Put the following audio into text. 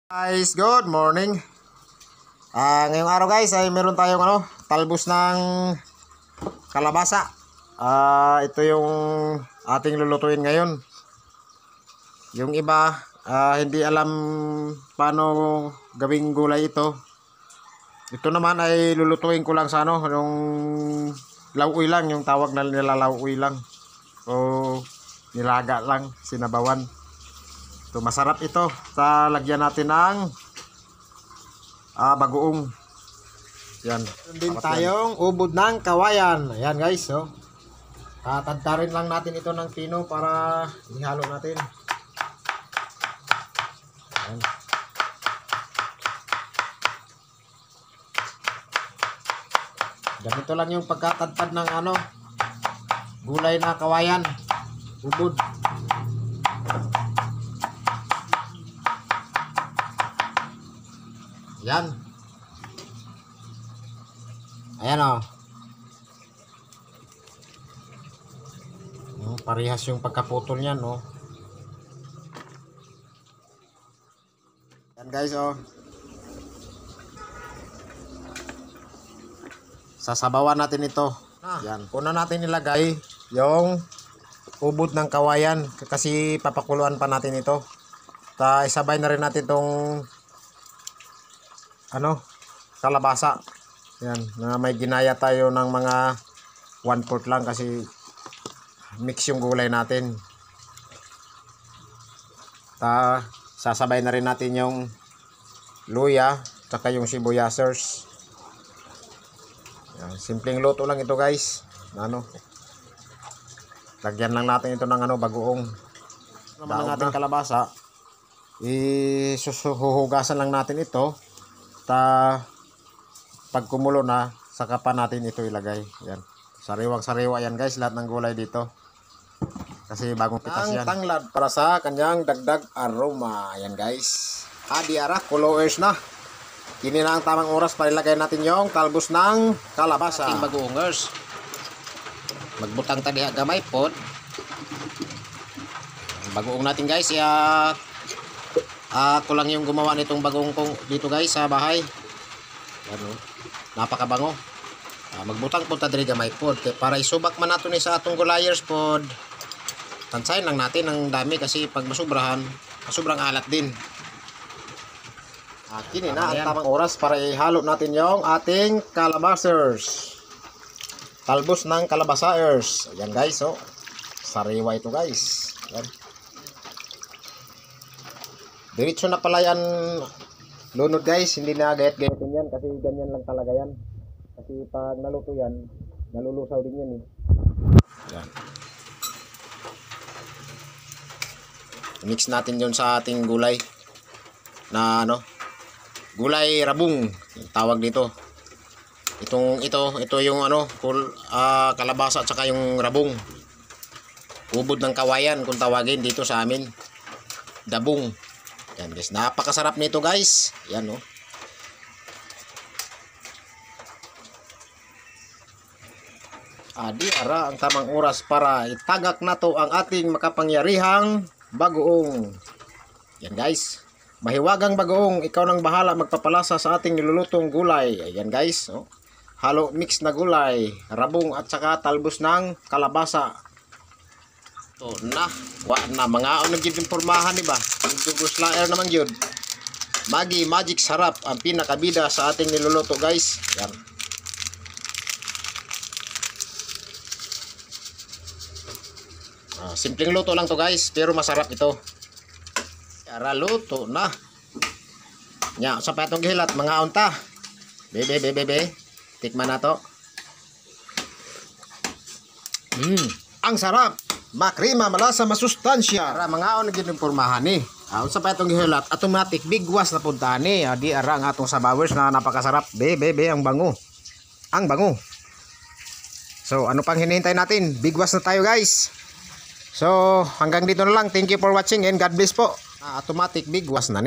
Guys, good morning. Ngayong araw guys ay meron tayong talbos ng kalabasa. Ito yung ating lulutuin ngayon. Yung iba hindi alam paano gawing gulay ito. Ito naman ay lulutuin ko lang sa yung lauoy lang, yung tawag na nila lauoy lang. O nilaga lang, sinabawan. Ito, masarap ito. Lagyan natin ng bagoong. Yan. Din tayong ubod ng kawayan. Ayan guys. So, tatadtarin lang natin ito ng pino para ihalo natin. Ayan. Ganito lang yung pagkatadtad ng gulay na kawayan. Ubod. Yan. Ayan parehas yung pagkaputol niyan Yan guys sasabawan natin ito. Yan. Una natin nilagay yung ubod ng kawayan kasi papakuluan pa natin ito. Isabay na rin natin tong kalabasa. Yan, na may ginaya tayo ng mga 1/4 lang kasi mix yung gulay natin. Sasabay na rin natin yung luya tsaka yung sibuyasers. Yan, simpleng luto lang ito guys. Lagyan lang natin ito ng bagoong. Naman ang ating kalabasa. Huhugasan lang natin ito. Pag kumulo na, saka pa natin ito ilagay. Yan. Sariwang-sariwa yan guys, lahat ng gulay dito. Kasi bagong pitas yan. Ang tanglad para sa kanyang dagdag aroma. Yan guys. Diara, colors na. Kini na ang tamang oras para ilagay natin yung talbos ng kalabasa. Ating bagoongers. Magbutang tadi gamay pod. Bagoong natin guys, ako lang yung gumawa nitong bagong kong dito guys sa bahay. Napakabango. Magbutang po ta diri gamay pod para isubak man nato ni sa atong gulayers pod. Tansayin lang natin ang dami kasi pag masubrahan, sobrang alat din. Kini na ang tamang oras para ihalo natin yung ating kalabasers. Talbos ng kalabasers. Ayan guys, sariwa ito guys. Ayan. Diretso na pala yan lunod guys, hindi na gayat-gayatin yan kasi ganyan lang talaga yan. Kasi pag naluto yan, nalulusaw din yan Yan. Mix natin yun sa ating gulay na gulay rabung, tawag dito. Ito yung kalabasa at saka yung rabung. Ubod ng kawayan kung tawagin dito sa amin. Dabung. Yan guys, napakasarap nito guys. Yan Diara ang tamang oras para itagak na to ang ating makapangyarihang bagoong. Yan guys, mahiwagang bagoong, ikaw nang bahala magpapalasa sa ating nilulutong gulay. Ayan guys, halo mix na gulay, rabong at saka talbos ng kalabasa. Wa na mga naging impormahan diba? Guguslaer naman yun. Magic sarap ang pinakabida sa ating niluluto guys. Yan. Simpleng luto lang to guys, pero masarap ito. Ara luto na. Nya, sa patong gilat mga unta. Bebe. Tikman na to. Ang sarap. Makrima, malasa, masustansya. Ara mga naging impormahan sa patong gilat, automatic bigwas na puntahan di ara ang atong sabawers na napakasarap. Bebe, ang bango. Ang bango. So, ano pang hinihintay natin? Bigwas na tayo guys. So, hanggang dito na lang. Thank you for watching and God bless po. Automatic bigwas na